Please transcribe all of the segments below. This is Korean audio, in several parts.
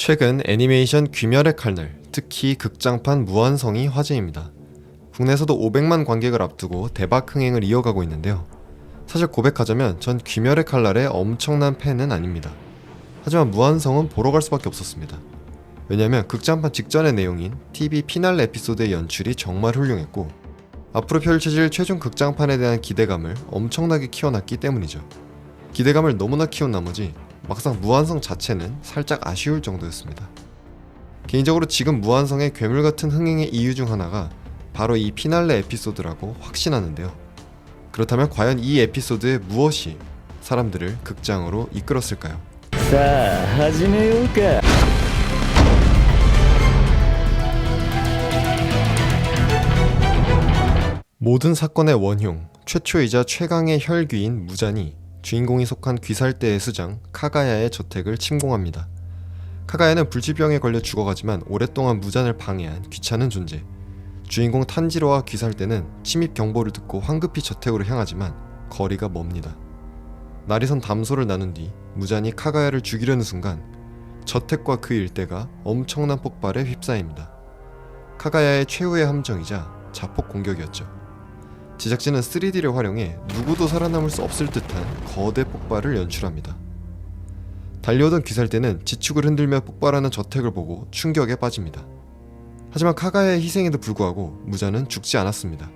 최근 애니메이션 귀멸의 칼날, 특히 극장판 무한성이 화제입니다. 국내에서도 500만 관객을 앞두고 대박 흥행을 이어가고 있는데요. 사실 고백하자면 전 귀멸의 칼날의 엄청난 팬은 아닙니다. 하지만 무한성은 보러 갈 수밖에 없었습니다. 왜냐면 극장판 직전의 내용인 TV 피날레 에피소드의 연출이 정말 훌륭했고 앞으로 펼쳐질 최종 극장판에 대한 기대감을 엄청나게 키워놨기 때문이죠. 기대감을 너무나 키운 나머지 막상 무한성 자체는 살짝 아쉬울 정도였습니다. 개인적으로 지금 무한성의 괴물같은 흥행의 이유 중 하나가 바로 이 피날레 에피소드라고 확신하는데요. 그렇다면 과연 이 에피소드의 무엇이 사람들을 극장으로 이끌었을까요? 자, 始めようか. 모든 사건의 원흉, 최초이자 최강의 혈귀인 무잔이 주인공이 속한 귀살대의 수장 카가야의 저택을 침공합니다. 카가야는 불치병에 걸려 죽어가지만 오랫동안 무잔을 방해한 귀찮은 존재. 주인공 탄지로와 귀살대는 침입 경보를 듣고 황급히 저택으로 향하지만 거리가 멉니다. 날이선 담소를 나눈 뒤 무잔이 카가야를 죽이려는 순간 저택과 그 일대가 엄청난 폭발에 휩싸입니다. 카가야의 최후의 함정이자 자폭 공격이었죠. 제작진은 3D를 활용해 누구도 살아남을 수 없을 듯한 거대 폭발을 연출합니다. 달려오던 귀살대는 지축을 흔들며 폭발하는 저택을 보고 충격에 빠집니다. 하지만 카가야의 희생에도 불구하고 무잔은 죽지 않았습니다.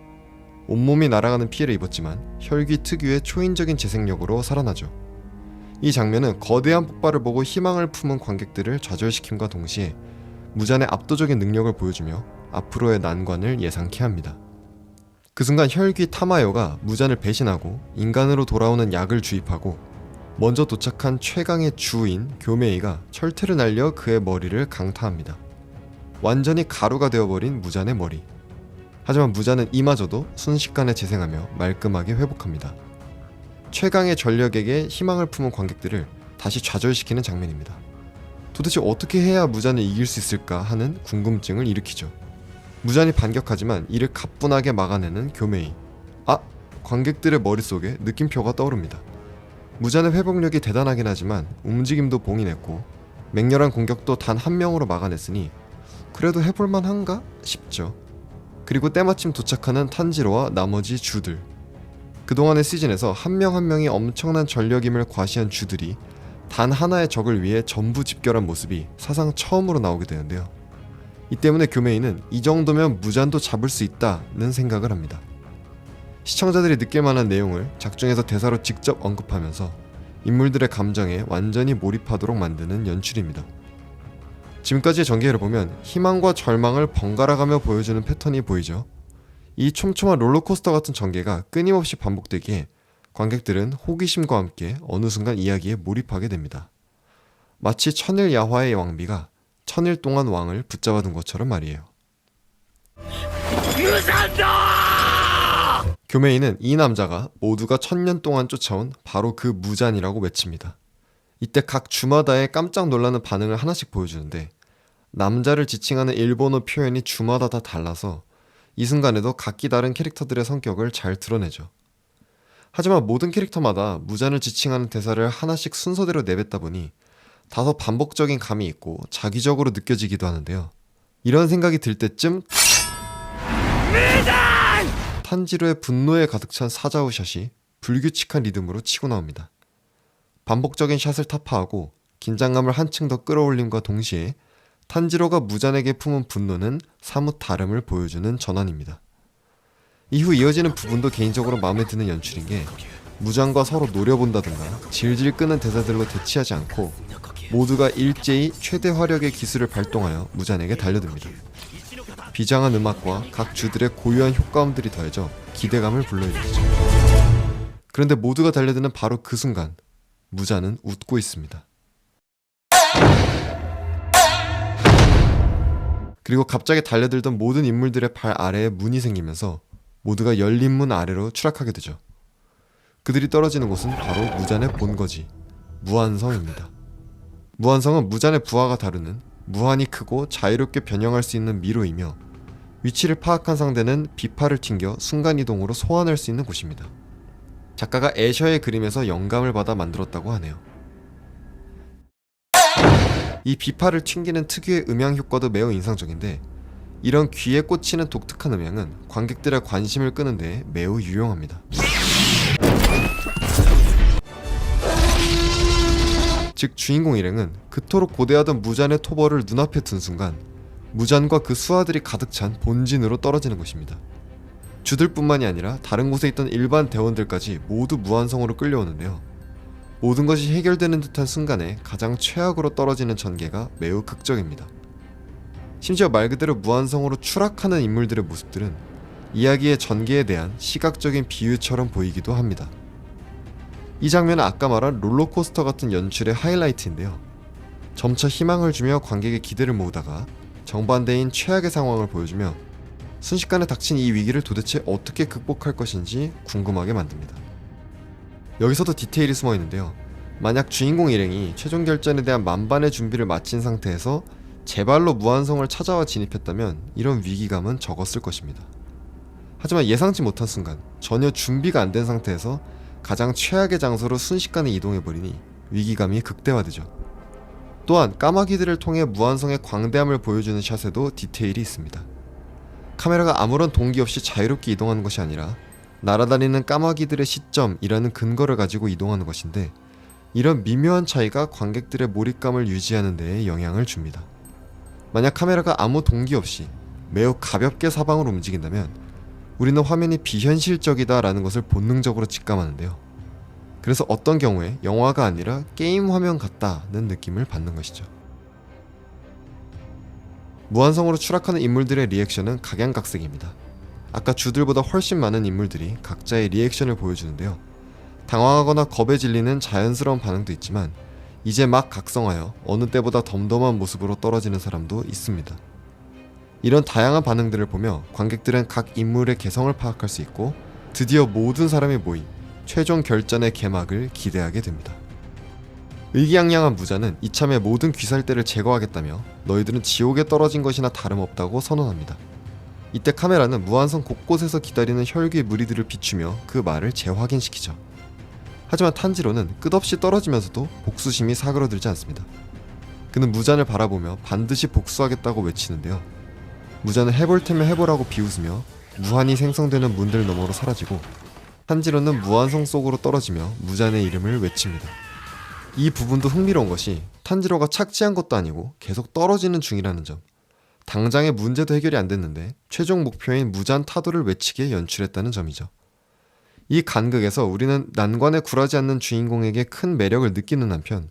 온몸이 날아가는 피해를 입었지만 혈귀 특유의 초인적인 재생력으로 살아나죠. 이 장면은 거대한 폭발을 보고 희망을 품은 관객들을 좌절시킴과 동시에 무잔의 압도적인 능력을 보여주며 앞으로의 난관을 예상케 합니다. 그 순간 혈귀 타마요가 무잔을 배신하고 인간으로 돌아오는 약을 주입하고 먼저 도착한 최강의 주인 교메이가 철퇴를 날려 그의 머리를 강타합니다. 완전히 가루가 되어버린 무잔의 머리. 하지만 무잔은 이마저도 순식간에 재생하며 말끔하게 회복합니다. 최강의 전력에게 희망을 품은 관객들을 다시 좌절시키는 장면입니다. 도대체 어떻게 해야 무잔을 이길 수 있을까 하는 궁금증을 일으키죠. 무잔이 반격하지만 이를 가뿐하게 막아내는 교메이. 관객들의 머릿속에 느낌표가 떠오릅니다. 무잔의 회복력이 대단하긴 하지만 움직임도 봉인했고 맹렬한 공격도 단 한 명으로 막아냈으니 그래도 해볼만 한가 싶죠. 그리고 때마침 도착하는 탄지로와 나머지 주들. 그동안의 시즌에서 한 명 한 명이 엄청난 전력임을 과시한 주들이 단 하나의 적을 위해 전부 집결한 모습이 사상 처음으로 나오게 되는데요. 이 때문에 교메이는 이 정도면 무잔도 잡을 수 있다는 생각을 합니다. 시청자들이 느낄 만한 내용을 작중에서 대사로 직접 언급하면서 인물들의 감정에 완전히 몰입하도록 만드는 연출입니다. 지금까지의 전개를 보면 희망과 절망을 번갈아가며 보여주는 패턴이 보이죠. 이 촘촘한 롤러코스터 같은 전개가 끊임없이 반복되기에 관객들은 호기심과 함께 어느 순간 이야기에 몰입하게 됩니다. 마치 천일 야화의 왕비가 천일 동안 왕을 붙잡아둔 것처럼 말이에요. 교메이는 이 남자가 모두가 1000년 동안 쫓아온 바로 그 무잔이라고 외칩니다. 이때 각 주마다의 깜짝 놀라는 반응을 하나씩 보여주는데 남자를 지칭하는 일본어 표현이 주마다 다 달라서 이 순간에도 각기 다른 캐릭터들의 성격을 잘 드러내죠. 하지만 모든 캐릭터마다 무잔을 지칭하는 대사를 하나씩 순서대로 내뱉다 보니 다소 반복적인 감이 있고 자기적으로 느껴지기도 하는데요. 이런 생각이 들 때쯤 탄지로의 분노에 가득 찬 사자우 샷이 불규칙한 리듬으로 치고 나옵니다. 반복적인 샷을 타파하고 긴장감을 한층 더 끌어올림과 동시에 탄지로가 무잔에게 품은 분노는 사뭇 다름을 보여주는 전환입니다. 이후 이어지는 부분도 개인적으로 마음에 드는 연출인 게 무잔과 서로 노려본다든가 질질 끄는 대사들로 대치하지 않고 모두가 일제히 최대 화력의 기술을 발동하여 무잔에게 달려듭니다. 비장한 음악과 각 주들의 고유한 효과음들이 더해져 기대감을 불러일으키죠. 그런데 모두가 달려드는 바로 그 순간 무잔은 웃고 있습니다. 그리고 갑자기 달려들던 모든 인물들의 발 아래에 문이 생기면서 모두가 열린 문 아래로 추락하게 되죠. 그들이 떨어지는 곳은 바로 무잔의 본거지 무한성입니다. 무한성은 무잔의 부하가 다루는 무한히 크고 자유롭게 변형할 수 있는 미로이며 위치를 파악한 상대는 비파를 튕겨 순간이동으로 소환할 수 있는 곳입니다. 작가가 애셔의 그림에서 영감을 받아 만들었다고 하네요. 이 비파를 튕기는 특유의 음향 효과도 매우 인상적인데 이런 귀에 꽂히는 독특한 음향은 관객들의 관심을 끄는 데 매우 유용합니다. 즉 주인공 일행은 그토록 고대하던 무잔의 토벌을 눈앞에 둔 순간 무잔과 그 수하들이 가득 찬 본진으로 떨어지는 것입니다. 주들뿐만이 아니라 다른 곳에 있던 일반 대원들까지 모두 무한성으로 끌려오는데요. 모든 것이 해결되는 듯한 순간에 가장 최악으로 떨어지는 전개가 매우 극적입니다. 심지어 말 그대로 무한성으로 추락하는 인물들의 모습들은 이야기의 전개에 대한 시각적인 비유처럼 보이기도 합니다. 이 장면은 아까 말한 롤러코스터 같은 연출의 하이라이트인데요. 점차 희망을 주며 관객의 기대를 모으다가 정반대인 최악의 상황을 보여주며 순식간에 닥친 이 위기를 도대체 어떻게 극복할 것인지 궁금하게 만듭니다. 여기서도 디테일이 숨어 있는데요. 만약 주인공 일행이 최종 결전에 대한 만반의 준비를 마친 상태에서 제발로 무한성을 찾아와 진입했다면 이런 위기감은 적었을 것입니다. 하지만 예상치 못한 순간 전혀 준비가 안 된 상태에서 가장 최악의 장소로 순식간에 이동해버리니 위기감이 극대화되죠. 또한 까마귀들을 통해 무한성의 광대함을 보여주는 샷에도 디테일이 있습니다. 카메라가 아무런 동기 없이 자유롭게 이동하는 것이 아니라 날아다니는 까마귀들의 시점이라는 근거를 가지고 이동하는 것인데 이런 미묘한 차이가 관객들의 몰입감을 유지하는 데에 영향을 줍니다. 만약 카메라가 아무 동기 없이 매우 가볍게 사방으로 움직인다면 우리는 화면이 비현실적이다 라는 것을 본능적으로 직감하는데요. 그래서 어떤 경우에 영화가 아니라 게임 화면 같다는 느낌을 받는 것이죠. 무한성으로 추락하는 인물들의 리액션은 각양각색입니다. 아까 주들보다 훨씬 많은 인물들이 각자의 리액션을 보여주는데요. 당황하거나 겁에 질리는 자연스러운 반응도 있지만 이제 막 각성하여 어느 때보다 덤덤한 모습으로 떨어지는 사람도 있습니다. 이런 다양한 반응들을 보며 관객들은 각 인물의 개성을 파악할 수 있고 드디어 모든 사람이 모인 최종 결전의 개막을 기대하게 됩니다. 의기양양한 무자는 이참에 모든 귀살대를 제거하겠다며 너희들은 지옥에 떨어진 것이나 다름없다고 선언합니다. 이때 카메라는 무한성 곳곳에서 기다리는 혈귀의 무리들을 비추며 그 말을 재확인시키죠. 하지만 탄지로는 끝없이 떨어지면서도 복수심이 사그러들지 않습니다. 그는 무잔을 바라보며 반드시 복수하겠다고 외치는데요. 무잔은 해볼 테면 해보라고 비웃으며 무한히 생성되는 문들 너머로 사라지고 탄지로는 무한성 속으로 떨어지며 무잔의 이름을 외칩니다. 이 부분도 흥미로운 것이 탄지로가 착지한 것도 아니고 계속 떨어지는 중이라는 점. 당장의 문제도 해결이 안 됐는데 최종 목표인 무잔 타도를 외치게 연출했다는 점이죠. 이 간극에서 우리는 난관에 굴하지 않는 주인공에게 큰 매력을 느끼는 한편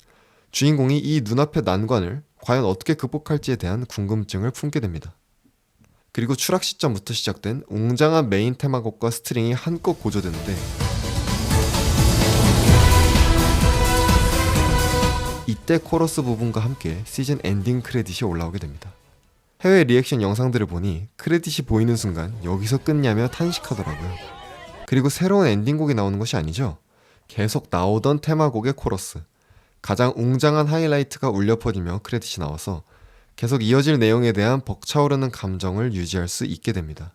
주인공이 이 눈앞의 난관을 과연 어떻게 극복할지에 대한 궁금증을 품게 됩니다. 그리고 추락 시점부터 시작된 웅장한 메인 테마곡과 스트링이 한껏 고조되는데 이때 코러스 부분과 함께 시즌 엔딩 크레딧이 올라오게 됩니다. 해외 리액션 영상들을 보니 크레딧이 보이는 순간 여기서 끝냐며 탄식하더라고요. 그리고 새로운 엔딩곡이 나오는 것이 아니죠. 계속 나오던 테마곡의 코러스, 가장 웅장한 하이라이트가 울려 퍼지며 크레딧이 나와서 계속 이어질 내용에 대한 벅차오르는 감정을 유지할 수 있게 됩니다.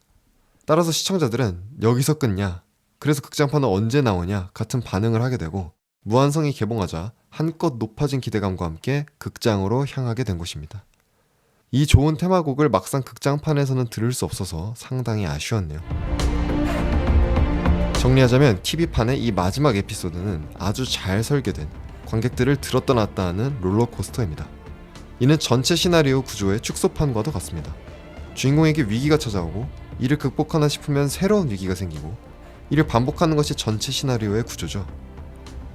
따라서 시청자들은 여기서 끝냐, 그래서 극장판은 언제 나오냐 같은 반응을 하게 되고 무한성이 개봉하자 한껏 높아진 기대감과 함께 극장으로 향하게 된 것입니다. 이 좋은 테마곡을 막상 극장판에서는 들을 수 없어서 상당히 아쉬웠네요. 정리하자면 TV판의 이 마지막 에피소드는 아주 잘 설계된 관객들을 들었다 놨다 하는 롤러코스터입니다. 이는 전체 시나리오 구조의 축소판과도 같습니다. 주인공에게 위기가 찾아오고 이를 극복하나 싶으면 새로운 위기가 생기고 이를 반복하는 것이 전체 시나리오의 구조죠.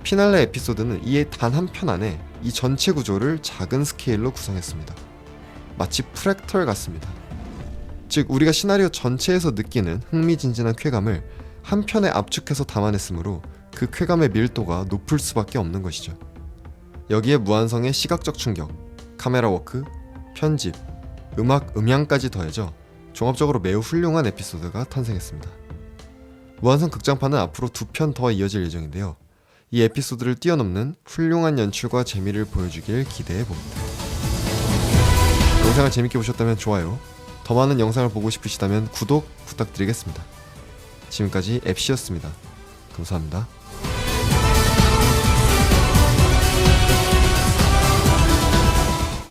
피날레 에피소드는 이에 단 한 편 안에 이 전체 구조를 작은 스케일로 구성했습니다. 마치 프랙털 같습니다. 즉 우리가 시나리오 전체에서 느끼는 흥미진진한 쾌감을 한 편에 압축해서 담아냈으므로 그 쾌감의 밀도가 높을 수밖에 없는 것이죠. 여기에 무한성의 시각적 충격, 카메라 워크, 편집, 음악, 음향까지 더해져 종합적으로 매우 훌륭한 에피소드가 탄생했습니다. 무한성 극장판은 앞으로 2편 더 이어질 예정인데요. 이 에피소드를 뛰어넘는 훌륭한 연출과 재미를 보여주길 기대해봅니다. 영상을 재밌게 보셨다면 좋아요, 더 많은 영상을 보고 싶으시다면 구독 부탁드리겠습니다. 지금까지 앱시였습니다. 감사합니다.